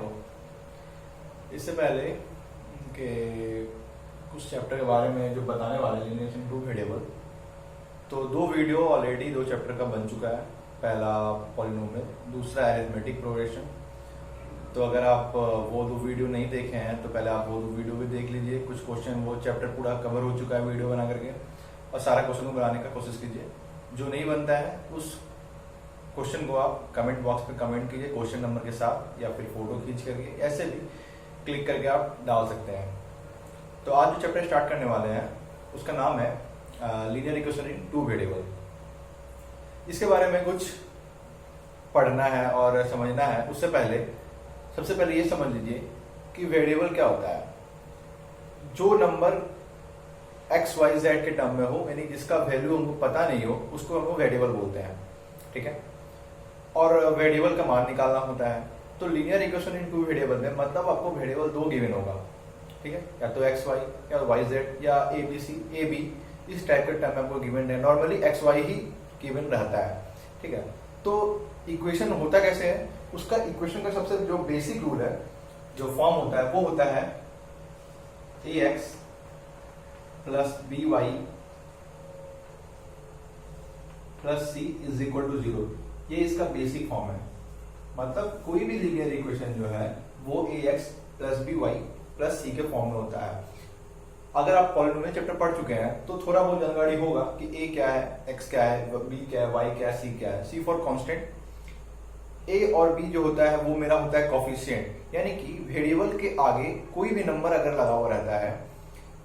आपको। इससे पहले कि कुछ चैप्टर के बारे में जो बताने वाले लिनियर इन टू वेरिएबल, तो दो वीडियो ऑलरेडी दो चैप्टर का बन चुका है। पहला पॉलिनोमियल, दूसरा अरिथमेटिक प्रोग्रेशन। तो अगर आप वो दो वीडियो नहीं देखे हैं तो पहले आप वो दो वीडियो भी देख लीजिए। कुछ क्वेश्चन वो चैप्टर पूरा कवर हो चुका है वीडियो बना करके, और सारा क्वेश्चन को बनाने का कोशिश कीजिए। जो नहीं बनता है उस क्वेश्चन को आप कमेंट बॉक्स पे कमेंट कीजिए क्वेश्चन नंबर के साथ, या फिर फोटो खींच करके, ऐसे भी क्लिक करके आप डाल सकते हैं। तो आज जो चैप्टर स्टार्ट करने वाले हैं उसका नाम है linear equation in two variable. इसके बारे में कुछ पढ़ना है और समझना है। उससे पहले सबसे पहले ये समझ लीजिए कि वेरिएबल क्या होता है। जो नंबर एक्स वाई जेड के टर्म में हो, यानी जिसका वैल्यू हमको पता नहीं हो, उसको हम वेरिएबल बोलते हैं। ठीक है, और वेरिएबल का मान निकालना होता है। तो linear equation in two variable में मतलब आपको वेरिएबल दो गिवन होगा। ठीक है, या तो एक्स वाई या वाई जेड या a b c, a b, इस टाइप के टर्म में आपको गिवन है। नॉर्मली एक्स वाई ही गिवन रहता है। ठीक है, तो इक्वेशन होता कैसे है, उसका इक्वेशन का सबसे जो बेसिक रूल है, जो फॉर्म होता है, वो होता है A X plus B Y plus C is equal to 0। ये इसका बेसिक फॉर्म है। मतलब कोई भी लीनियर इक्वेशन जो है वो A X plus B Y plus C के फॉर्म में होता है। अगर आप पॉलिनोमियल चैप्टर पढ़ चुके हैं तो थोड़ा बहुत जानकारी होगा कि ए क्या है, एक्स क्या है, बी क्या है, वाई क्या है, सी क्या है। सी फॉर कांस्टेंट। ए और बी जो होता है वो मेरा होता है कोफिशिएंट, यानी कि वेरिएबल के आगे कोई भी नंबर अगर लगा हुआ रहता है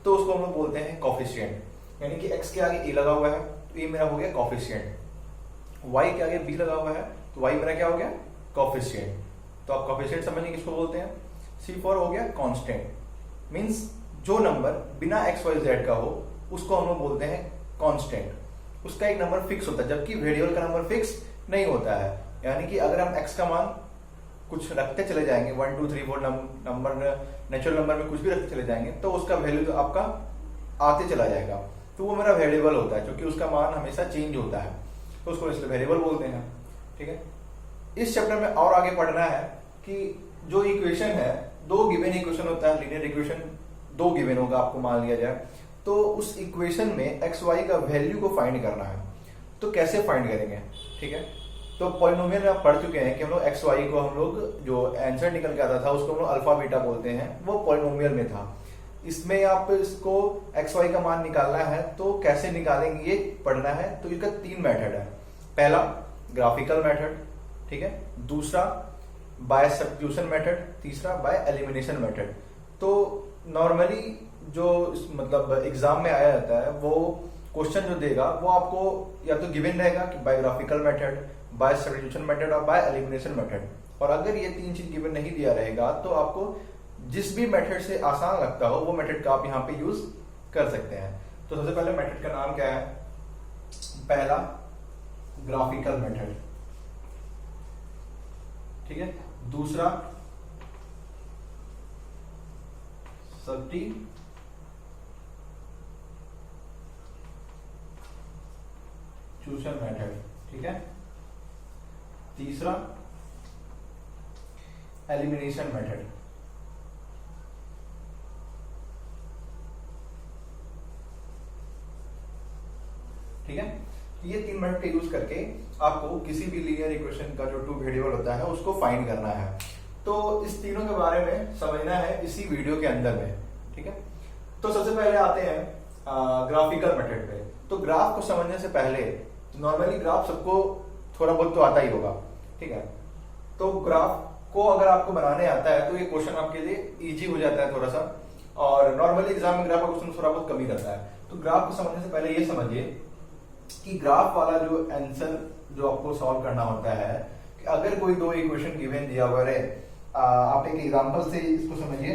तो उसको हम लोग बोलते हैं कोफिशिएंट। यानी कि एक्स के आगे ए लगा हुआ है तो ए मेरा हो गया कोफिशिएंट, वाई के आगे बी लगा हुआ है तो वाई मेरा क्या हो गया, कोफिशिएंट। तो आप कोफिशिएंट समझने किसको बोलते हैं। सी फॉर हो गया कांस्टेंट, मींस जो नंबर बिना एक्स वाई जेड का हो उसको हम लोग बोलते हैं कांस्टेंट। उसका एक नंबर फिक्स होता है, जबकि वेरिएबल का नंबर फिक्स नहीं होता है। यानी कि अगर हम एक्स का मान कुछ रखते चले जाएंगे, 1 2 3 4 नंबर, नेचुरल नंबर में कुछ भी रखते चले जाएंगे, तो उसका वैल्यू तो आपका आते चला जाएगा। तो वो मेरा वेरिएबल होता है, क्योंकि उसका मान हमेशा चेंज होता है, तो उसको इसलिए वेरिएबल बोलते हैं। ठीक है, इस चैप्टर में और आगे पढ़ना है कि जो इक्वेशन है, दो गिवन इक्वेशन होता है। लीनियर इक्वेशन दो गिवन होगा, आपको मान लिया जाए, तो उस इक्वेशन में एक्स वाई का वैल्यू को फाइंड करना है। तो कैसे फाइंड करेंगे। ठीक है, तो पॉलिनोमियल में आप पढ़ चुके हैं कि हम लोग एक्स वाई को, हम लोग जो आंसर निकल के आता था उसको हम लोग अल्फा बीटा बोलते हैं, वो पॉलिनोमियल में था। इसमें आप इसको एक्स वाई का मान निकालना है तो कैसे निकालेंगे ये पढ़ना है। तो इसका तीन मेथड है। पहला ग्राफिकल मेथड, ठीक है, दूसरा बाय सब्स्टिट्यूशन मेथड, तीसरा बाय एलिमिनेशन मेथड। तो नॉर्मली जो मतलब एग्जाम में आया जाता है वो क्वेश्चन जो देगा वो आपको या तो गिवन रहेगा कि by graphical method, by substitution method और बाय एलिमिनेशन मेथड। और अगर ये तीन चीज गिवन नहीं दिया रहेगा तो आपको जिस भी मेथड से आसान लगता हो वो मेथड का आप यहाँ पे यूज कर सकते हैं। तो सबसे पहले मेथड का नाम क्या है, पहला ग्राफिकल मेथड, ठीक है, दूसरा सब्स्टिट्यूशन मेथड, ठीक है, तीसरा एलिमिनेशन मेथड। ठीक है, ये तीन मेथड का यूज करके आपको किसी भी लीनियर इक्वेशन का जो टू वेरिएबल होता है उसको फाइंड करना है। तो इस तीनों के बारे में समझना है इसी वीडियो के अंदर में। ठीक है, तो सबसे पहले आते हैं ग्राफिकल मेथड पे। तो ग्राफ को समझने से पहले नॉर्मली ग्राफ सबको थोड़ा बहुत तो आता ही होगा। ठीक है, तो ग्राफ को अगर आपको बनाने आता है तो ये क्वेश्चन आपके लिए इजी हो जाता है थोड़ा सा, और नॉर्मली एग्जाम में ग्राफ का क्वेश्चन थोड़ा बहुत कम ही रहता है। तो ग्राफ को समझने से पहले ये समझिए कि ग्राफ वाला जो आंसर जो आपको सॉल्व करना होता है, कि अगर कोई दो इक्वेशन गिवन दिया हुआ है, आप एक एग्जांपल से इसको समझिए,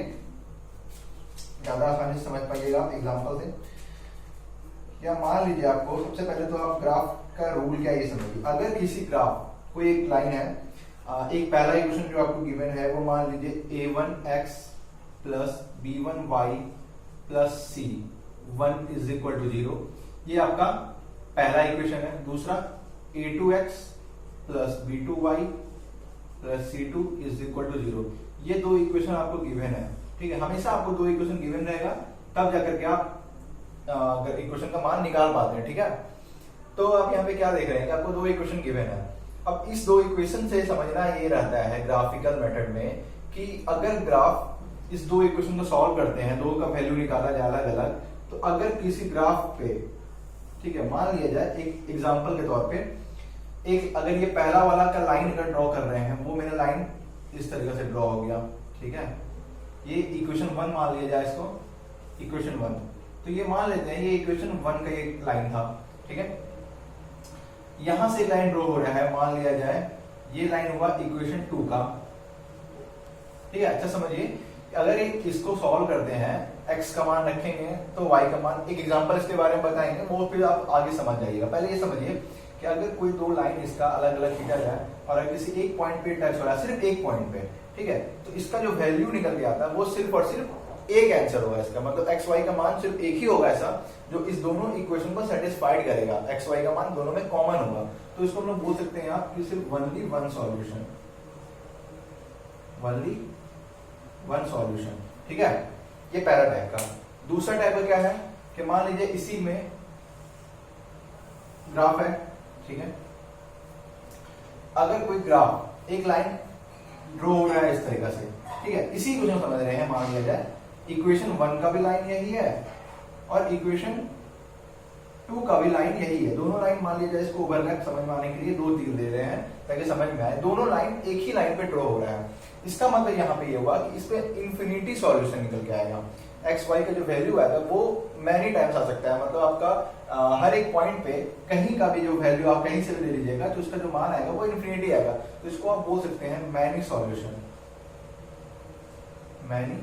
ज्यादा आसानी से समझ पाइएगा एग्जांपल से। या मान लीजिए आपको सबसे पहले तो आप ग्राफ का रूल क्या ये समझिए। अगर किसी ग्राफ कोई एक लाइन है, एक पहला इक्वेशन जो आपको गिवन है वो मान लीजिए a1x plus b1y plus c 1 is equal to 0, ये आपका पहला इक्वेशन है। दूसरा a2x plus b2y plus C2 is equal to 0। ये दो इक्वेशन आपको गिवन है, ठीक है। हमेशा आपको दो इक्वेशन गिवन रहेगा, तब जाकर के आप अगर इक्वेशन का मान निकाल पाते हैं, ठीक है। तो आप यहाँ पे क्या देख रहे हैं कि आपको दो इक्वेशन गिवन है। अब इस दो इक्वेशन से समझना ये रहता है ग्राफिकल मेथड में कि अगर ग्राफ इस दो इक्वेशन को सॉल्व करते हैं, दो का वैल्यू निकाला जाए अलग अलग, तो अगर किसी ग्राफ पे, ठीक है, मान लिया जाए एक एग्जांपल के तौर पे, एक अगर ये पहला वाला का लाइन अगर ड्रॉ कर रहे हैं, वो मेरा लाइन इस तरीके से ड्रॉ हो गया, ठीक है। ये इक्वेशन 1 मान लिया जाए इसको, इक्वेशन 1। तो ये मान लेते हैं ये इक्वेशन 1 का एक लाइन था, ठीक है। यहां से लाइन ड्रॉ हो रहा है, मान लिया जाए ये लाइन हुआ इक्वेशन 2 का, ठीक है। अच्छा समझिए, अगर इसको सॉल्व करते हैं, x का मान रखेंगे तो y का मान, एक एग्जांपल इसके बारे में बताएंगे, वो फिर आप आगे समझ जाइएगा। पहले ये समझिए कि अगर कोई दो लाइन इसका अलग अलग खींचा जाए और अगर किसी एक पॉइंट पे टच हो रहा है, सिर्फ एक पॉइंट पे, ठीक है, तो इसका जो वैल्यू निकल के आता है वो सिर्फ और सिर्फ एक आंसर होगा इसका, मतलब एक्स वाई का मान सिर्फ एक ही होगा ऐसा, जो इस दोनों इक्वेशन को सेटिस्फाइड करेगा। एक्स वाई का मान दोनों में कॉमन होगा, तो इसको हम लोग बोल सकते हैं आप कि सिर्फ only one solution, only one solution, ठीक है। ये पहला टाइप का। दूसरा टाइप का क्या है कि मान लीजिए इसी में ग्राफ है, ठीक है। अगर कोई ग्राफ एक लाइन ड्रॉ हो रहा है इस तरीके से, ठीक है, इसी को समझ रहे हैं, मान लिया जाए इक्वेशन 1 का भी लाइन यही है और इक्वेशन 2 का भी लाइन यही है। दोनों लाइन मान लिया जाए, इसको ओवरलैप समझ में आने के लिए दो तीर दे रहे हैं ताकि समझ में आए, दोनों लाइन एक ही लाइन पे ड्रॉ हो रहा है। इसका मतलब यहाँ पे ये हुआ कि इस पे इंफिनिटी सॉल्यूशन निकल के आएगा। एक्स वाई का जो वैल्यू आएगा वो मैनी टाइम्स आ सकता है, मतलब आपका हर एक पॉइंट पे कहीं का भी जो वैल्यू आप कहीं से भी ले लीजिएगा तो उसका जो मान आएगा वो इंफिनिटी आएगा। तो इसको आप बोल सकते हैं मैनी सॉल्यूशन, मैनी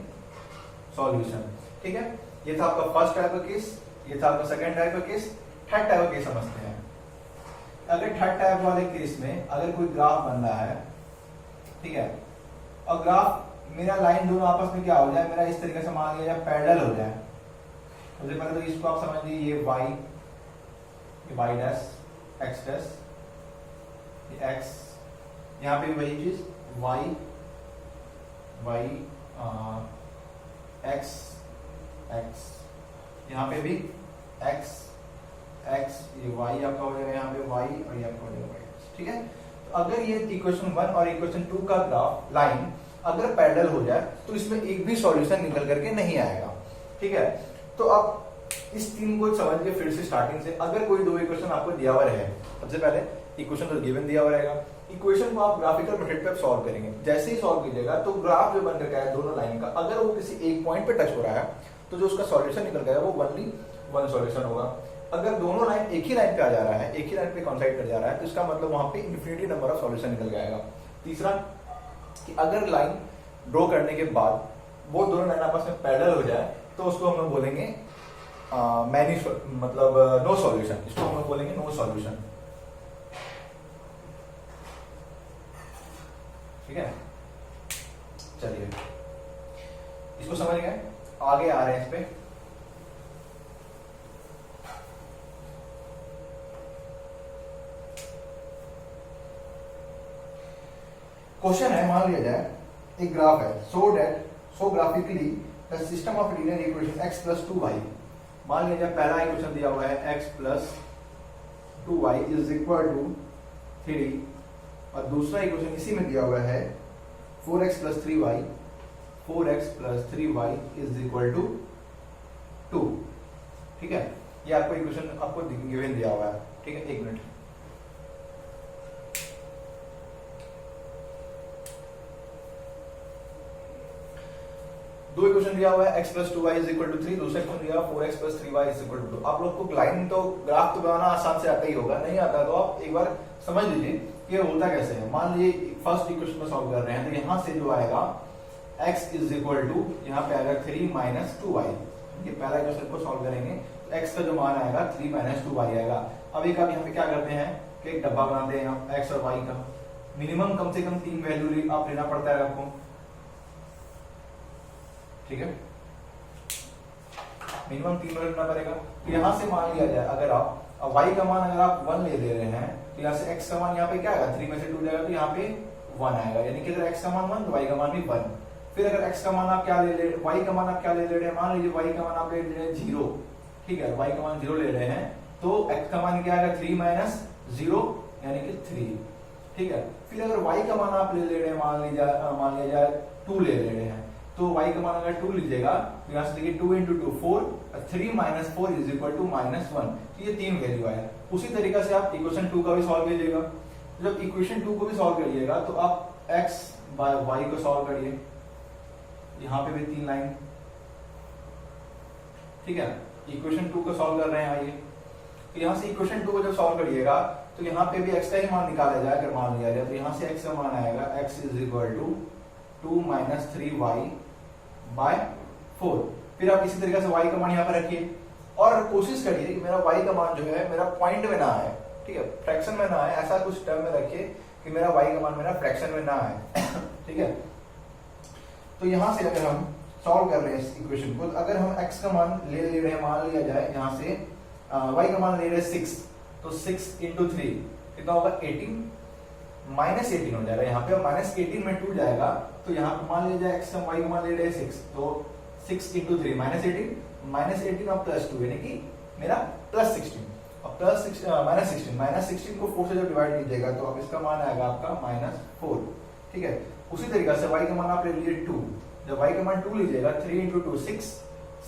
सॉल्यूशन, ठीक है। ये था आपका फर्स्ट टाइप का केस, ये था आपका सेकंड टाइप का केस। थर्ड टाइप का केस समझते हैं। अगर थर्ड टाइप वाले केस में अगर कोई ग्राफ बन रहा है, ठीक है, और ग्राफ मेरा लाइन दोनों आपस में क्या हो जाए, मेरा इस तरीके से मान लिया जाए पैरेलल हो जाए। सबसे पहले तो इसको आप समझ लीजिए, ये y डैश, x डैश, ये x, यहाँ पे वही चीज y x, यहाँ पे भी x, ये y आपका हो जाएगा यहाँ पे y और ये आपका हो जाएगा y, ठीक है। तो अगर ये इक्वेशन 1 और इक्वेशन 2 का ग्राफ लाइन अगर पैरेलल हो जाए तो इसमें एक भी सॉल्यूशन निकल करके नहीं आएगा, ठीक है। तो आप इस तीन को समझिए फिर से स्टार्टिंग से। अगर कोई दो इक्वेशन आपको दिया हुआ है, सबसे पहले इक्वेशन तो गिवन दिया हुआ रहेगा, इक्वेशन को आप ग्राफिकल मेथड पे सॉल्व करेंगे। जैसे ही सॉल्व कीजिएगा तो ग्राफ जो बन करके आया दोनों लाइन का, अगर वो किसी एक पॉइंट पे टच हो रहा है तो जो उसका सॉल्यूशन निकल गया वो ओनली वन सॉल्यूशन होगा। अगर दोनों लाइन एक ही लाइन पे आ जा रहा है, एक ही लाइन पे कॉन्साइड कर जा रहा है, तो इसका मतलब वहां पे इन्फिनिटी नंबर ऑफ सॉल्यूशन निकल जाएगा। तीसरा कि अगर लाइन ड्रॉ करने के बाद वो दोनों लाइन आपस में पैरेलल हो जाए तो उसको हम लोग बोलेंगे मैनी, मतलब नो सॉल्यूशन, इसको हम लोग बोलेंगे नो सॉल्यूशन, ठीक है। चलिए इसको समझ गए, आगे आ रहे हैं इस पे। क्वेश्चन है, मान लिया जाए एक ग्राफ है, so graphically the system of linear equation x plus 2y। मान लिया जाए पहला इक्वेशन दिया हुआ है x plus 2y is equal to 3, और दूसरा इक्वेशन इसी में दिया हुआ है 4x plus 3y, 4x plus 3y is equal to 2, ठीक है। ये आपको इक्वेशन आपको गिवन दिया हुआ है, ठीक है। एक मिनट, दो इक्वेशन दिया हुआ है x plus 2y is equal to 3, दूसरा इक्वेशन दिया 4x plus 3y is equal to 2। आप लोग को लाइन तो ग्राफ तो बनाना आसान से आता ही होगा, नहीं आता तो आप एक बार समझ लीजिए कि ये होता कैसे है। मान लीजिए फर्स्ट इक्वेशन को सॉल्व कर रहे हैं, तो यहां से जो आएगा x इज इक्वल टू, यहाँ पे आएगा 3 माइनस 2y। ये पहला इक्वेशन को सॉल्व करेंगे तो x का जो मान आएगा 3 माइनस 2y आएगा। अब एक आप यहाँ पे क्या करते हैं कि एक डब्बा बनाते हैं x और y का, मिनिमम कम से कम 3 वैल्यू आप लेना पड़ता है आपको, ठीक है। मिनिमम 3 लेना पड़ेगा। तो यहां से मान लिया जाए अगर आप y का मान अगर आप 1 ले रहे हैं तो यहाँ से x का मान यहाँ पे क्या आएगा, 3 में से 2 जाएगा तो यहाँ पे 1 आएगा, यानी कि अगर x का मान 1 तो y का मान भी 1। फिर अगर x का मान आप क्या ले ले, y का मान आप क्या ले रहे हैं, मान लीजिए y का मान आप ले रहे हैं 0, ठीक है, y का मान 0 ले रहे हैं, तो x का मान क्या आएगा 3 माइनस 0 यानी कि 3, ठीक है। फिर अगर y का मान आप ले रहे हैं, मान लिया जाए 2 ले रहे हैं, तो y का मान अगर 2 लीजिएगा तो यहाँ से देखिए 2 into 2 4, 3 minus 4 is equal to minus 1, तो ये 3 वैल्यू आया। उसी तरीका से आप इक्वेशन 2 का भी सॉल्व कीजिएगा। जब इक्वेशन 2 को भी सॉल्व करिएगा तो आप x बाय y को सॉल्व करिए, यहाँ पे भी 3 लाइन, ठीक है। इक्वेशन 2 को सॉल्व कर रहे हैं, आइए तो यहाँ से इक्वेशन 2 को जब सॉल्व करिएगा तो यहाँ पे भी x का ही मान निकाला जाए, अगर मान लिया जाए तो यहाँ से x का मान आएगा x is equal to 2 minus 3y by 4। फिर आप इसी तरीके से y का मान यहाँ पर रखिए और कोशिश करिए कि मेरा y का मान जो है मेरा पॉइंट में ना आए, ठीक है, फ्रैक्शन में ना आए, ऐसा कुछ टर्म में रखिए कि मेरा y का मान मेरा फ्रैक्शन में ना आए, ठीक है। तो यहाँ से अगर हम सॉल्व कर रहे हैं इस इक्वेशन को, अगर हम x का मान ले रहे हैं, मान लिया जाए यहाँ से y का मान ले रहे हैं 6, तो 6 इंटू 3 कितना होगा 18, माइनस 18 हो जाएगा यहाँ पे, और माइनस 18 में 2 जाएगा, तो यहाँ पे मान लिया जाए x का y का मान ले रहे हैं 6, तो 6 इंटू 3 माइनस 18 और प्लस 2 यानी कि मेरा प्लस 16, और प्लस माइनस 16 को 4 से जब डिवाइड कीजिएगा तो अब इसका मान आएगा आपका माइनस 4, ठीक है। उसी तरीके से y का मान आप ले लीजिए 2, जब y का मान 2 लीजिएगा 3 इंटू 2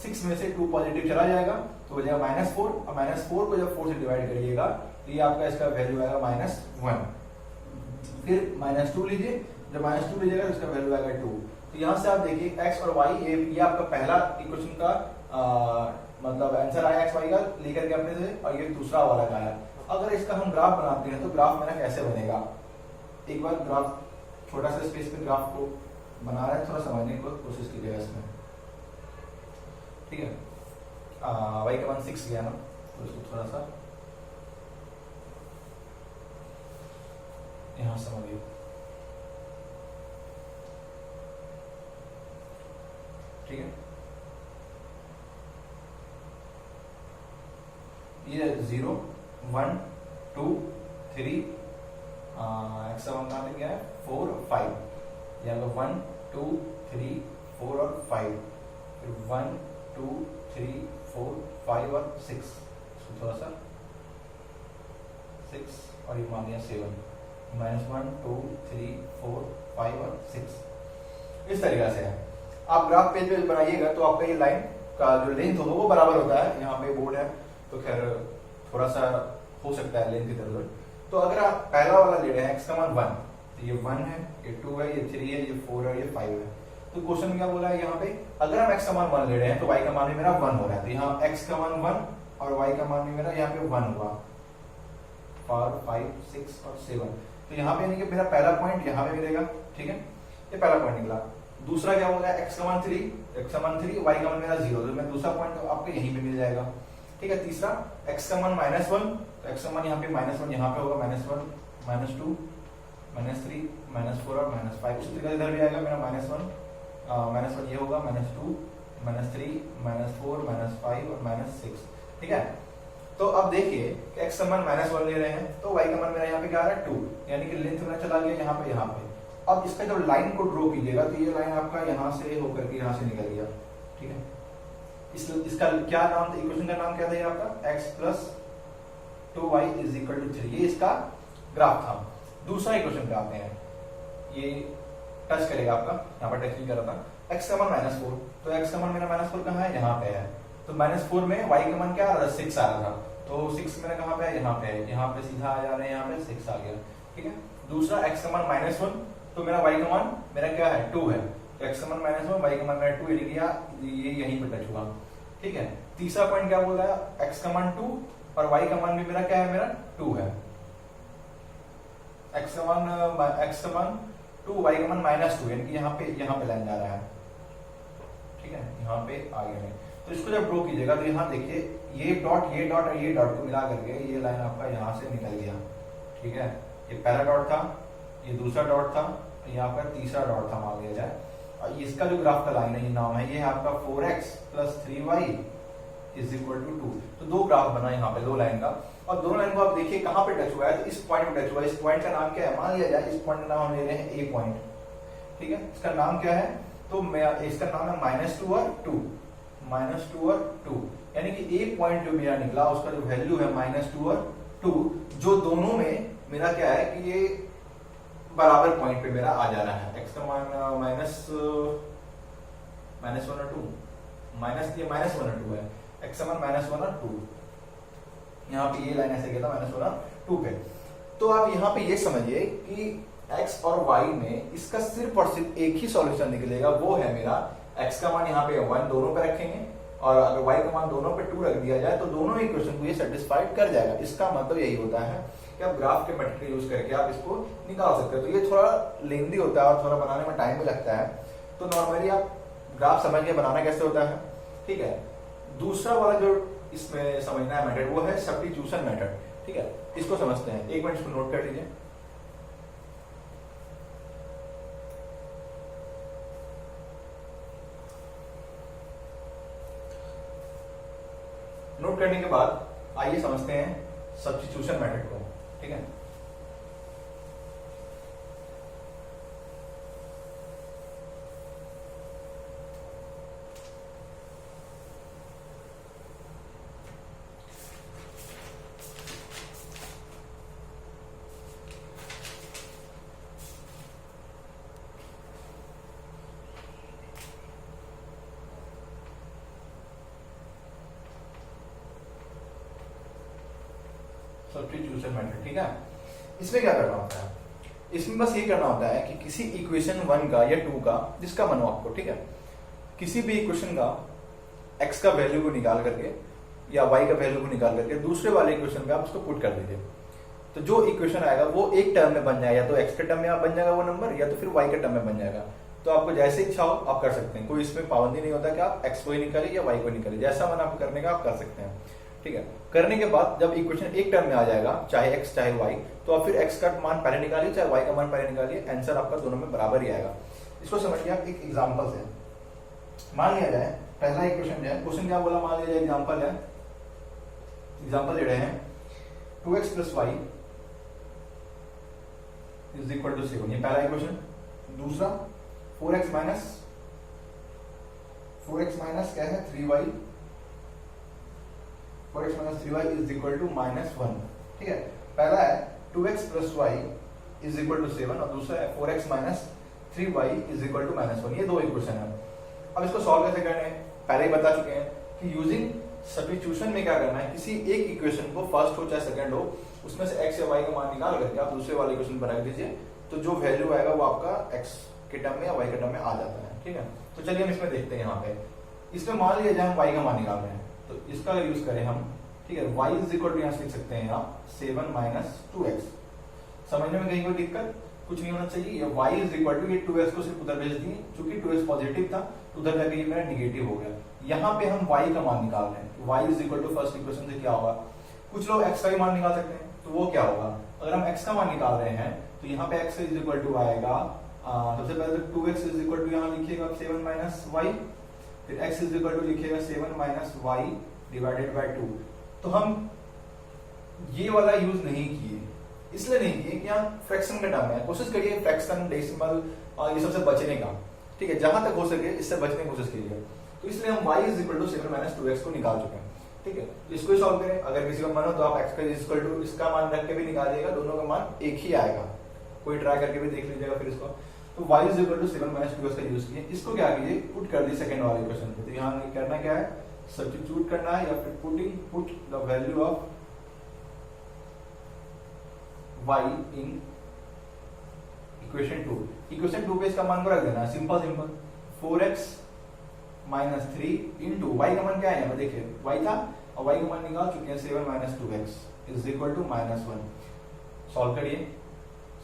6 में से 2 पॉजिटिव चला जाएगा तो हो जाएगा माइनस 4, और माइनस 4 को जब 4 से डिवाइड करिएगा तो ये आपका इसका वैल्यू आएगा माइनस 1। फिर माइनस 2 लीजिए, जब माइनस 2 लीजिएगा तो इसका वैल्यू आएगा 2। तो यहाँ से आप देखिए x और y, ये आपका पहला इक्वेशन का मतलब आंसर आया x y का लेकर के अपने से, और ये दूसरा वाला का आया। अगर इसका हम ग्राफ बनाते हैं तो ग्राफ मेरा कैसे बनेगा, एक बार ग्राफ छोटा सा स्पेस पे ग्राफ को बना रहे हैं, थोड़ा समझने की कोशिश कीजिएगा इसमें, ठीक है। y का मान 6 गया ना, तो इसको थोड़ा सा यहाँ समझिए, ठीक है। ये 0 1 2 3 x का मान कहाँ पे गया है 4 5, यहाँ पे 1 2 3 4 और 5, फिर 1 2 3 4 5 और 6, इसको थोड़ा सा 6 और ये मान लिया 7, माइनस 1 2 3 4 5 और 6। इस तरीके से है। आप ग्राफ पेज पे बनाइएगा तो आपका ये लाइन का जो लेंथ होगा वो बराबर होता है। यहाँ पे बोर्ड है तो खैर थोड़ा सा हो सकता है लेंथ इधर उधर। तो अगर आप पहला वाला ले रहे हैं x का मान 1, तो ये 1 है, ये 2 है, ये 3 है, ये 4 है, ये 5 है। तो क्वेश्चन क्या बोला है यहाँ पे, अगर हम x का मान 1 ले रहे हैं तो y का मान भी मेरा 1 हो रहा है। तो यहाँ x का मान 1 और y का मान भी मेरा यहाँ पे 1 हुआ, 4 5 6 और 7। तो यहाँ पे यानी कि मेरा पहला पॉइंट यहाँ पे मिलेगा, ठीक है, ये पहला पॉइंट निकला। दूसरा क्या बोला है, x का मान 3, y का मान मेरा 0, तो मैं दूसरा पॉइंट तो आपको यहीं पे मिल जाएगा, ठीक है। तीसरा x का मान -1, तो x का मान यहाँ पे -1 यहाँ पे होगा, -1 -2 -3 -4 और -5। उसी तरीके इधर भी आएगा मेरा -1 ये होगा, -2 -3 -4 -5 और -6, ठीक है। तो अब देखिए x का मान -1 ले रहे हैं तो y का मान मेरा यहाँ पे क्या आ रहा है 2, यानी कि लेंथ मेरा चला गया यहाँ पे। अब इसका जब लाइन को ड्रॉ कीजिएगा तो ये लाइन आपका यहाँ से होकर के यहाँ से निकल गया, ठीक है। इसका क्या नाम था, इक्वेशन का नाम क्या था आपका, x plus 2y is equal to 3, ये इसका ग्राफ था। दूसरा इक्वेशन पे आते हैं, ये टच करेगा आपका, यहाँ पर टच नहीं कर रहा था। x का मान -4, तो x का मान मेरा -4 कहाँ है, यहाँ पे है। तो -4 में y का मान क्या आ रहा था, 6 आ रहा था, तो 6 मेरा कहाँ पे है, यहाँ पे है, यहाँ पे सीधा आ जा रहे हैं, यहाँ पे 6 आ गया, ठीक है। दूसरा x का मान -1, तो मेरा y का मान मेरा क्या है 2 है, तो x का मान -1 y का मान मेरा 2 ये यहीं पे टच हुआ, ठीक है। तीसरा पॉइंट क्या बोल रहा है, x का मान 2 और y का मान भी मेरा क्या है, मेरा 2 है। x का मान 2, y का मान -2, यानी कि यहाँ पे लाइन जा रहा है, ठीक है, यहाँ पे आगे में। तो इसको जब ड्रॉ कीजिएगा तो यहाँ देखिए ये डॉट और ये डॉट को मिला करके ये लाइन आपका यहाँ से निकल गया, ठीक है। ये पहला डॉट था, ये दूसरा डॉट था, यहाँ पर तीसरा डॉट था मान लिया जाए। और इसका जो ग्राफ का लाइन है, ये नाम है, ये है आपका 4x plus 3y is equal to 2। तो दो ग्राफ बना यहाँ पे, दो लाइन का, और दोनों लाइन को आप देखिए कहाँ पे टच हुआ है, तो इस पॉइंट पे टच हुआ है। इस पॉइंट का नाम क्या है, मान लिया जाए इस पॉइंट का नाम हम ले रहे हैं ए पॉइंट, ठीक है, इसका नाम क्या है, तो मैं इसका नाम है -2 और 2, -2 और 2, यानी कि ए पॉइंट जो मेरा निकला उसका जो वैल्यू है -2 और 2, जो दोनों में मेरा क्या है कि ये बराबर पॉइंट पे मेरा आ जा रहा है। एक्स का मान -1 और 2, -1 और 2 है, एक्स का मान -1 और 2, यहाँ पे ये लाइन ऐसे गया था -1 और 2 पे। तो आप यहाँ पे ये समझिए कि x और y में इसका सिर्फ और सिर्फ एक ही सॉल्यूशन निकलेगा, वो है मेरा x का मान यहाँ पे 1 दोनों पे रखेंगे, और अगर y का मान दोनों पे 2 रख दिया जाए तो दोनों इक्वेशन को ये सेटिस्फाइड कर जाएगा। इसका मतलब यही होता है कि आप ग्राफ के मेथड यूज करके आप इसको निकाल सकते हो। तो ये थोड़ा लेंदी होता है और थोड़ा बनाने में टाइम भी लगता है, तो नॉर्मली आप ग्राफ समझ के बनाना कैसे होता है, ठीक है। दूसरा वाला जो इसमें समझना है मेथड, वो है सब्स्टिट्यूशन मेथड, ठीक है। इसको समझते हैं, एक मिनट इसको नोट कर लीजिए। नोट करने के बाद आइए समझते हैं सब्स्टिट्यूशन मेथड को, ठीक है। सब्स्टिट्यूशन मेथड, ठीक है। इसमें क्या करना होता है, इसमें बस ये करना होता है कि किसी इक्वेशन 1 का या 2 का, जिसका मन हो आपको, ठीक है, किसी भी इक्वेशन का x का वैल्यू को निकाल करके या y का वैल्यू को निकाल करके दूसरे वाले इक्वेशन में आप उसको पुट कर दीजिए। तो जो इक्वेशन आएगा वो एक टर्म में बन जाएगा, या तो x के टर्म में बन जाएगा वो नंबर, या तो फिर y के टर्म में बन जाएगा। तो आपको जैसे इच्छा हो आप कर सकते हैं, कोई इसमें पाबंदी नहीं होता कि आप x को ही निकाले या y को निकाले, जैसा मन आपको करने का आप कर सकते हैं, ठीक है। करने के बाद जब इक्वेशन एक टर्म में आ जाएगा, चाहे x चाहे y, तो आप फिर x का मान पहले निकालिए चाहे y का मान पहले निकालिए, आंसर आपका दोनों में बराबर ही आएगा। इसको समझिए आप एक एग्जांपल से। मान लिया जाए पहला इक्वेशन है, क्वेश्चन क्या बोला, मान लिया जाए एग्जांपल है, एग्जांपल दे रहे हैं 2x + y = 7, ये पहला इक्वेशन। दूसरा 4x माइनस क्या है 3y, 4x - 3y = -1, ठीक है। पहला है 2x + y = 7 और दूसरा है 4x - 3y = -1। ये दो इक्वेशन है। अब इसको सॉल्व कैसे करना है, पहले ही बता चुके हैं कि यूजिंग सब्स्टिट्यूशन में क्या करना है, किसी एक इक्वेशन को फर्स्ट हो चाहे सेकंड हो, उसमें से x या y का मान निकाल करके आप दूसरे वाले इक्वेशन पर रख दीजिए, तो जो वैल्यू आएगा वो आपका x के टर्म में या y के टर्म में आ जाता है, ठीक है। तो चलिए हम इसमें देखते हैं। यहाँ पे इसमें मान लिया जाए हम y का मान निकाल रहे हैं, तो इसका यूज करें हम, ठीक है। y = यहाँ से लिख सकते हैं आप 7 - 2x। समझने में कहीं कोई दिक्कत कुछ नहीं होना चाहिए। ये y = ये 2x को सिर्फ उधर भेज दिए, चूंकि 2x पॉजिटिव था उधर जाके ये मेरा निगेटिव हो गया। यहाँ पे हम y का मान निकाल रहे हैं, y = फर्स्ट इक्वेशन से क्या होगा, कुछ लोग x का भी मान निकाल सकते हैं, तो वो क्या होगा, अगर हम x का मान निकाल रहे हैं तो यहाँ पे x = आएगा, सबसे पहले तो 2x = यहाँ लिखिएगा 7 - y, फिर x = लिखिएगा 7 - y / 2। तो हम ये वाला यूज नहीं किए, इसलिए नहीं किए कि यहाँ फ्रैक्शन का टर्म है, कोशिश करिए फ्रैक्शन, डेसिमल और ये सबसे बचने का, ठीक है, जहां तक हो सके इससे बचने की कोशिश कीजिए। तो इसलिए हम y = 7 - 2x को निकाल चुके हैं, ठीक है। तो इसको ही सॉल्व करें, अगर किसी को मन हो तो आप x का इसका मान रख के भी निकालिएगा, दोनों का मान एक ही आएगा, कोई ट्राई करके भी देख लीजिएगा फिर इसको। तो y = 7 - 2x का यूज किए, इसको क्या कीजिए पुट कर दी सेकंड वाले इक्वेशन पे। तो यहाँ करना क्या है, सब्स्टिट्यूट करना है, या फिर put the value of y in equation 2। Equation 2 पे इसका मान को रख देना, सिंपल 4x - 3 इंटू y का मान क्या है, यहाँ पे देखिए y था और y का मान निकाल चुके हैं 7 - 2x = -1। सॉल्व करिए,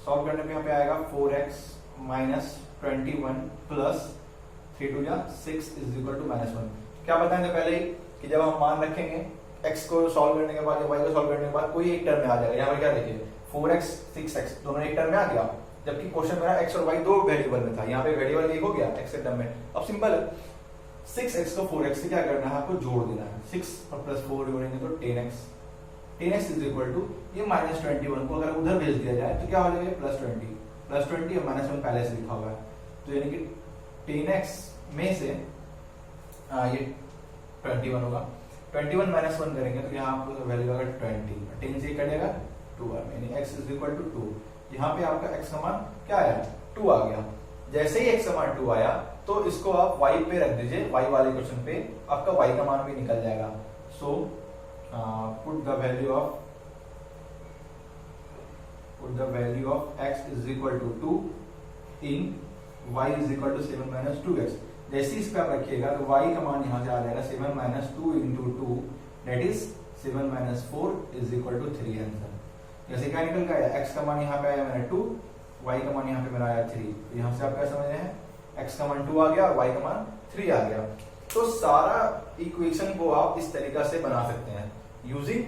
सॉल्व करने पे यहाँ पे आएगा 4x - 21 + 3 × 6 = -1। क्या बताएं तो पहले ही कि जब हम मान रखेंगे x को सॉल्व करने के बाद या y को सॉल्व करने के बाद कोई एक टर्म में आ जाएगा। यहाँ पे क्या देखिए 4x 6x दोनों एक टर्म में आ गया, जबकि क्वेश्चन मेरा x और y दो वेरिएबल में था, यहाँ पे वेरिएबल एक हो गया x के टर्म में। अब सिंपल है, 6x को 4x से क्या करना है, आपको जोड़ देना है। 6 और प्लस 4 जोड़ेंगे तो 10x। 10x is equal to ये -21 को अगर उधर भेज दिया जाए तो क्या हो जाएगा, +20। +20 और -1 पहले से लिखा हुआ है, तो यानी कि 10x में से ये 21 होगा। 21 -1 करेंगे तो यहाँ आपको वैल्यू आएगा 20। 10 से कटेगा 2 यानी x इज इक्वल टू 2। यहाँ पे आपका x का मान क्या आया, 2 आ गया। जैसे ही x का मान 2 आया तो इसको आप y पे रख दीजिए, y वाले क्वेश्चन पे आपका y का मान भी निकल जाएगा। So put the value of x is equal to 2 in y is equal to 7 - 2x। जैसे ही इस पे आप रखिएगा तो y का मान यहाँ से आ जाएगा 7 - 2 × 2 that is 7 - 4 is equal to 3 answer. जैसे क्या निकल गया, x का मान यहाँ पे आया मैंने 2, y का मान यहाँ पे मेरा आया 3। तो यहाँ से आप क्या समझ रहे हैं, x का मान 2 आ गया, y का मान 3 आ गया। तो सारा इक्वेशन को आप इस तरीका से बना सकते हैं यूजिंग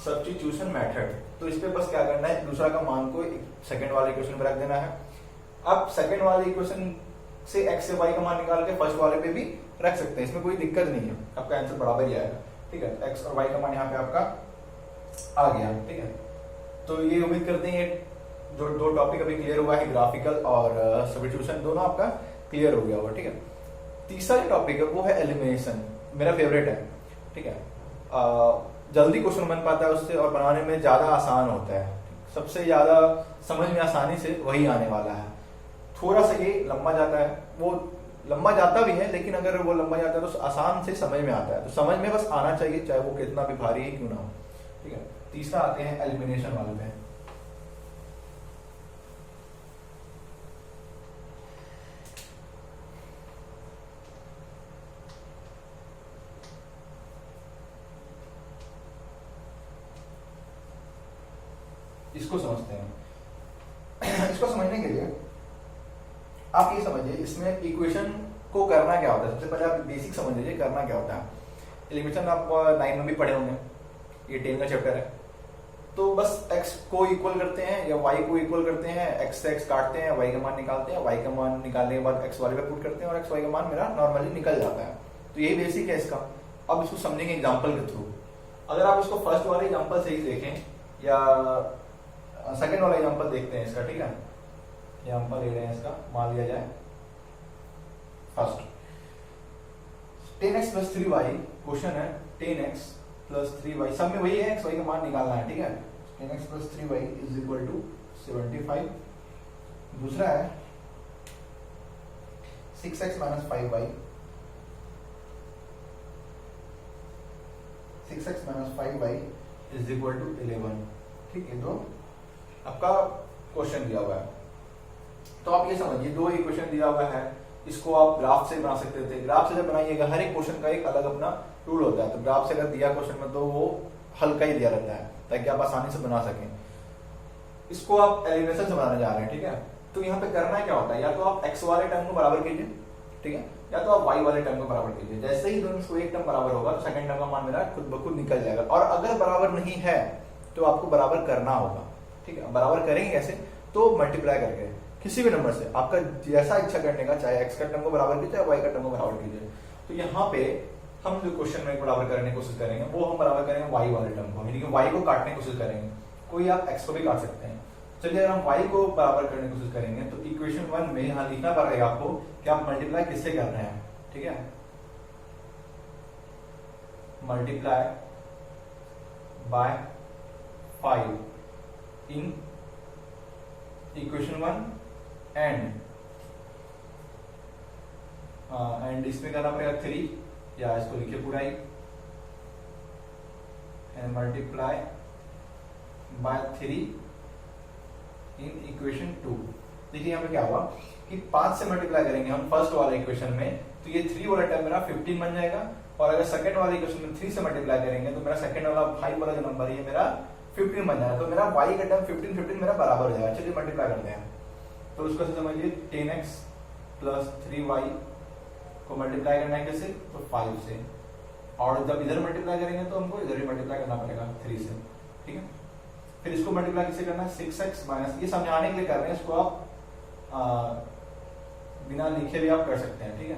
सब्स्टिट्यूशन मेथड। तो इस पे बस क्या करना है, दूसरा का मान को सेकंड वाले इक्वेशन पे रख देना है। अब सेकंड वाले इक्वेशन से x से y का मान निकाल के फर्स्ट वाले पे भी रख सकते हैं, इसमें कोई दिक्कत नहीं है, आपका आंसर बराबर ही आएगा। ठीक है, x और y का मान यहाँ पे आपका आ गया। ठीक है, तो ये उम्मीद करते हैं जो दो टॉपिक अभी क्लियर हुआ है, ग्राफिकल और सब्स्टिट्यूशन, दोनों आपका क्लियर हो गया होगा। ठीक है, तीसरा जो टॉपिक है वो है एलिमिनेशन, मेरा फेवरेट है। ठीक है, जल्दी क्वेश्चन बन पाता है उससे और बनाने में ज्यादा आसान होता है, सबसे ज्यादा समझ में आसानी से वही आने वाला है। थोड़ा सा ये लंबा जाता है, वो लंबा जाता भी है, लेकिन अगर वो लंबा जाता है तो आसान से समझ में आता है। तो समझ में बस आना चाहिए, चाहे वो कितना भी भारी ही क्यों ना हो। ठीक है, तीसरा आते हैं एलिमिनेशन वाले पे। इसको समझते हैं। इसको समझने के लिए आप ये समझिए, इसमें इक्वेशन को करना क्या होता है। सबसे पहले आप बेसिक समझ लीजिए करना क्या होता है। एलिमिनेशन आप 9 में भी पढ़े होंगे, ये 10 का चैप्टर है। तो बस x को इक्वल करते हैं या y को इक्वल करते हैं, x से x काटते हैं, y का मान निकालते हैं, y का मान निकालने के बाद x वाले पे पुट करते हैं और x y का मान मेरा नॉर्मली निकल जाता है। तो यही बेसिक है इसका। अब इसको समझेंगे एग्जांपल के थ्रू। अगर आप इसको फर्स्ट वाले एग्जांपल से ही देखें या सेकंड वाला एग्जांपल देखते हैं इसका। ठीक है, एग्जांपल ले रहे हैं इसका, मान लिया जाए फर्स्ट 10x + 3y। क्वेश्चन है 10x + 3y, सब में वही है, x y का मान निकालना है। ठीक है, 10x + 3y = 75। दूसरा है 6x - 5y, 6x - 5y = 11। ठीक है, तो आपका क्वेश्चन दिया हुआ है। तो आप ये समझिए, दो इक्वेशन दिया हुआ है, इसको आप ग्राफ से बना सकते थे। ग्राफ से जब बनाइएगा, हर एक क्वेश्चन का एक अलग अपना रूल होता है। तो ग्राफ से अगर दिया क्वेश्चन में तो वो हल्का ही दिया रहता है ताकि आप आसानी से बना सकें। इसको आप एलिमिनेशन से बनाने जा रहे हैं। ठीक है, तो यहाँ पे करना क्या होता है, या तो आप x वाले टर्म को बराबर कीजिए, ठीक है, या तो आप y वाले टर्म को बराबर कीजिए। जैसे ही दोनों को एक टर्म बराबर होगा तो सेकंड टर्म का मान मेरा खुद ब खुद निकल जाएगा। और अगर बराबर नहीं है तो आपको बराबर करना होगा। ठीक है, बराबर करेंगे कैसे, तो मल्टीप्लाई करके किसी भी नंबर से, आपका जैसा इच्छा करने का, चाहे x का टर्म को बराबर कीजिए, चाहे y का टर्म को बराबर कीजिए। तो यहाँ पे हम जो क्वेश्चन में बराबर करने की कोशिश करेंगे वो हम बराबर करेंगे y वाले टर्म को, यानी कि y को काटने की कोशिश करेंगे। कोई आप x को भी काट सकते हैं। चलिए, अगर हम y को बराबर करने की कोशिश करेंगे तो इक्वेशन 1 में यहाँ लिखना पड़ेगा आपको कि आप मल्टीप्लाई किससे कर रहे हैं। ठीक है, multiply by 5 in equation 1 and इसमें करना पड़ेगा 3, या इसको लिखिए पूरा ही, and multiply by 3 in equation 2। देखिए यहाँ पे क्या हुआ कि 5 से मल्टीप्लाई करेंगे हम फर्स्ट वाले इक्वेशन में, तो ये 3 वाला टर्म मेरा 15 बन जाएगा। और अगर सेकंड वाले इक्वेशन में 3 से मल्टीप्लाई करेंगे तो मेरा सेकंड वाला 5 वाला जो नंबर है मेरा 15 बन जाएगा। तो मेरा y का टर्म 15 मेरा बराबर हो जाएगा। चलिए मल्टीप्लाई करते हैं। तो उसको समझिए, 10x + 3y को मल्टीप्लाई करना है कैसे, तो 5 से, और जब इधर मल्टीप्लाई करेंगे तो हमको इधर भी मल्टीप्लाई करना पड़ेगा 3 से। ठीक है, फिर इसको मल्टीप्लाई किससे करना है, 6x माइनस, ये समझाने के लिए कर रहे हैं, इसको आप बिना लिखे भी आप कर सकते हैं। ठीक है,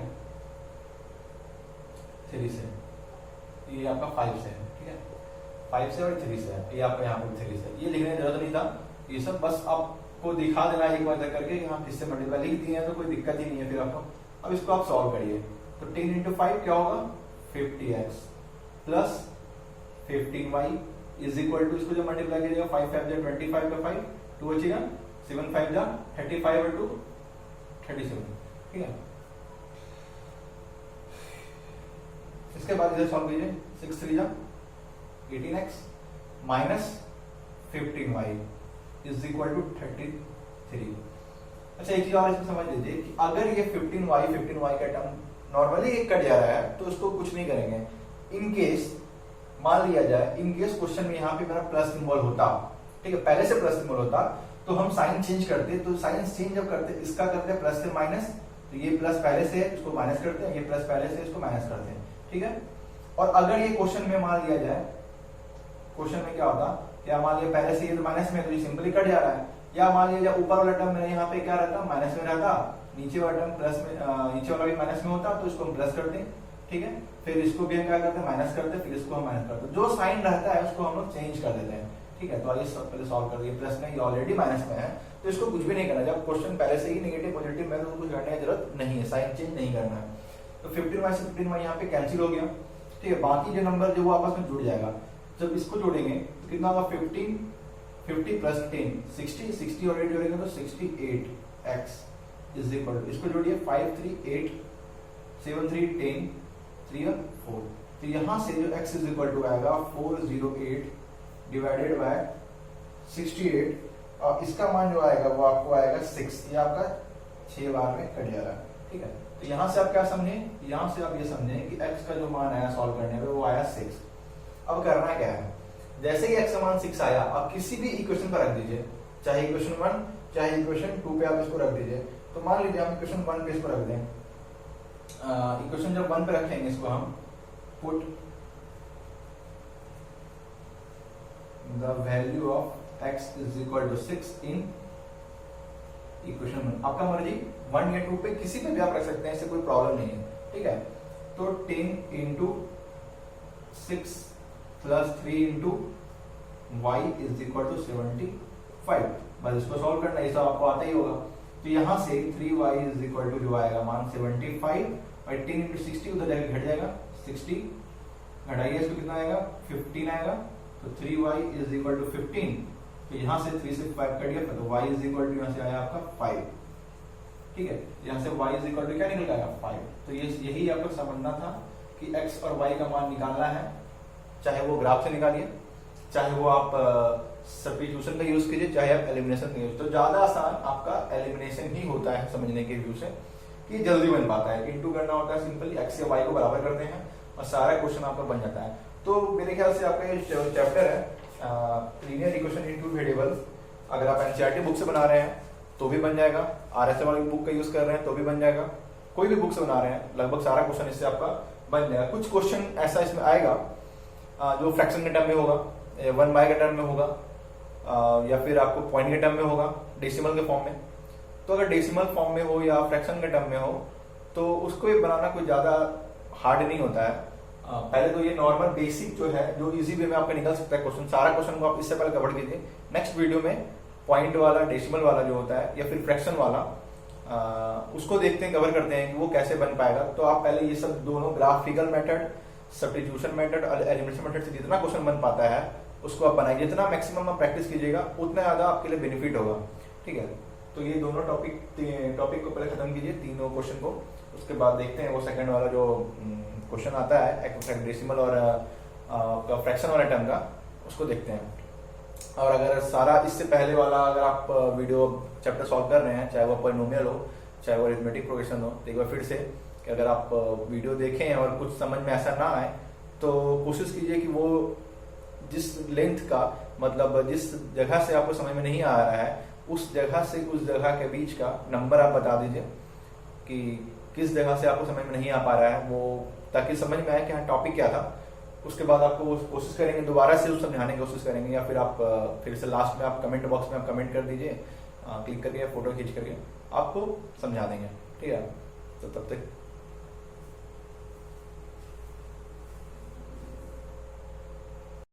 3 से, ये आपका 5 से है, ठीक है, 5 से और 3 से है, ये आपका यहाँ पे 3 से, ये लिखने की जरूरत नहीं था, ये सब बस आपको दिखा देना एक बार करके कि हाँ किससे मल्टीप्लाई लिख दिए हैं तो कोई दिक्कत ही नहीं है फिर आपको। अब इसको आप सॉल्व करिए, तो 10 into 5 क्या होगा 50x plus 15y is equal to, इसको जो मल्टीप्लाई कीजिएगा 5 5 जा 25 का 5, 2 बचेगा 7 5 जा 35 और 2 37, ठीक है। इसके बाद इधर सॉल्व कीजिए, 6 3 जा 18x minus 15y is equal to 33। अच्छा एक चीज और इसमें समझ लीजिए कि अगर ये 15y का टर्म नॉर्मली एक कट जा रहा है तो उसको कुछ नहीं करेंगे, इन केस मान लिया जाए, इन केस क्वेश्चन में यहाँ पे मेरा प्लस सिंबल होता, ठीक है, पहले से प्लस सिंबल होता तो हम साइन चेंज करते, तो साइन चेंज जब करते इसका करते हैं प्लस से माइनस, तो ये प्लस पहले से है इसको माइनस करते हैं, ये प्लस पहले से इसको माइनस करते हैं, ठीक है। और अगर ये क्वेश्चन में मान लिया जाए, क्वेश्चन में क्या होता, या मान लिया पहले से ये तो माइनस में तो ये सिंपली कट जा रहा है, या मान लिया ऊपर वाला टर्म मेरे यहाँ पे क्या रहता माइनस में रहता, नीचे वाला टर्म प्लस में, नीचे वाला भी माइनस में होता तो इसको हम प्लस करते हैं, ठीक है, फिर इसको भी हम क्या करते हैं माइनस करते हैं, फिर इसको हम माइनस करते हैं, जो साइन रहता है उसको हम लोग चेंज कर देते हैं, ठीक है। तो आइए पहले सॉल्व कर दिए, प्लस में ये ऑलरेडी माइनस में है तो इसको कुछ भी नहीं करना, जब क्वेश्चन पहले से ही नेगेटिव पॉजिटिव में तो कुछ करने की जरूरत नहीं है, साइन चेंज नहीं करना है। तो 15y से 15y यहाँ पे कैंसिल हो गया, ठीक है, बाकी जो नंबर जो वो आपस में जुड़ जाएगा, जब इसको जोड़ेंगे तो कितना होगा 50 प्लस 10 60 और 8 जोड़ेंगे तो 68x इज इक्वल टू, इसको जोड़िए 5 3 8 7 3 10 3 और 4, तो यहां से जो x इज इक्वल टू आएगा 408 डिवाइडेड बाय 68, और इसका मान जो आएगा वो आपको आएगा 6, ये आपका 6 बार में कट जा रहा है, ठीक है। तो यहां से आप क्या समझे, यहां से आप ये समझे कि x का जो मान आया सॉल्व करने में वो आया 6। अब करना क्या है, जैसे ही x का मान 6 आया आप किसी भी इक्वेशन पर रख दीजिए, चाहे इक्वेशन 1 चाहे इक्वेशन 2 पे आप इसको रख दीजिए। तो मान लीजिए हम इक्वेशन 1 पे इसको रख दें, इक्वेशन जब 1 पे रखेंगे इसको हम put the value of x is equal to 6 in equation 1, आपका मर्जी 1 या 2 पे किसी पे भी आप रख सकते हैं, इससे कोई प्रॉब्लम नहीं है, ठीक है। तो 10 into 6 plus 3 into y is equal to 75, बस इसको सॉल्व करना, ये सब आपको आता ही होगा। तो यहां से 3y इज इक्वल टू जो आएगा मान 75 और 10 इंटू 60 उधर जाके घट जाएगा, 60 घटाइए इसको कितना आएगा 15 आएगा, तो 3y इज इक्वल टू 15, तो यहां से 3 से 5 कट गया तो y इज इक्वल टू यहां से आया आपका 5, ठीक है, यहां से y इज इक्वल टू क्या निकल आएगा 5। तो ये यही आपको समझना था कि x और y का मान निकालना है, चाहे वो ग्राफ से निकालिए, चाहे वो आप सब्स्टिट्यूशन का यूज कीजिए, चाहे आप एलिमिनेशन का यूज, तो ज्यादा आसान आपका एलिमिनेशन ही होता है समझने के व्यू से, कि जल्दी बन पाता है, इंटू करना होता है, सिंपली x से y को बराबर करते हैं और सारा क्वेश्चन आपका बन जाता है। तो मेरे ख्याल से आपका ये चैप्टर है linear equation in two variables, अगर आप एनसीईआरटी बुक से बना रहे हैं तो भी बन जाएगा, आरएसएम वाली बुक का यूज कर रहे हैं तो भी बन जाएगा, कोई भी बुक से बना रहे हैं लगभग सारा क्वेश्चन इससे आपका बन जाएगा। कुछ क्वेश्चन ऐसा इसमें आएगा जो फ्रैक्शन के टर्म में होगा, 1 बाय के टर्म में होगा, या फिर आपको पॉइंट के टर्म में होगा, डेसिमल के फॉर्म में। तो अगर डेसिमल फॉर्म में हो या फ्रैक्शन के टर्म में हो तो उसको भी बनाना कोई ज्यादा हार्ड नहीं होता है। पहले तो ये नॉर्मल बेसिक जो है, जो इजी वे में आपका निकल सकता है क्वेश्चन, सारा क्वेश्चन को आप इससे पहले कवर कीजिए। नेक्स्ट वीडियो में पॉइंट वाला, डेसिमल वाला जो होता है या फिर फ्रैक्शन वाला, उसको देखते हैं, कवर करते हैं कि वो कैसे बन पाएगा। तो आप पहले ये सब दोनों ग्राफिकल मेथड, सब्स्टिट्यूशन मेथड और एलिमिनेशन मेथड से जितना क्वेश्चन बन पाता है उसको आप बनाइए, जितना मैक्सिमम आप प्रैक्टिस कीजिएगा उतना ज्यादा आपके लिए बेनिफिट होगा, ठीक है। तो ये दोनों टॉपिक को पहले खत्म कीजिए, तीनों क्वेश्चन को, उसके बाद देखते हैं वो सेकंड वाला जो क्वेश्चन आता है डेसिमल और फ्रैक्शन वाले टर्म का, उसको देखते हैं। और अगर सारा इससे पहले वाला अगर आप वीडियो चैप्टर सॉल्व कर रहे हैं, चाहे वो पॉलिनोमियल हो चाहे वो अरिथमेटिक प्रोग्रेशन हो, तो एक बार फिर से कि अगर आप वीडियो देखें और कुछ समझ में ऐसा ना आए तो कोशिश कीजिए कि वो जिस लेंथ का, मतलब जिस जगह से आपको समझ में नहीं आ रहा है उस जगह से उस जगह के बीच का नंबर आप बता दीजिए कि किस जगह से आपको समझ में नहीं आ पा रहा है वो, ताकि समझ में आए कि हाँ टॉपिक क्या था। उसके बाद आपको कोशिश करेंगे दोबारा से उस समझाने की कोशिश करेंगे, या फिर आप फिर से लास्ट में आप कमेंट बॉक्स में आप कमेंट कर दीजिए, क्लिक करके फोटो खींच करके आपको समझा देंगे, ठीक है। तो तब तक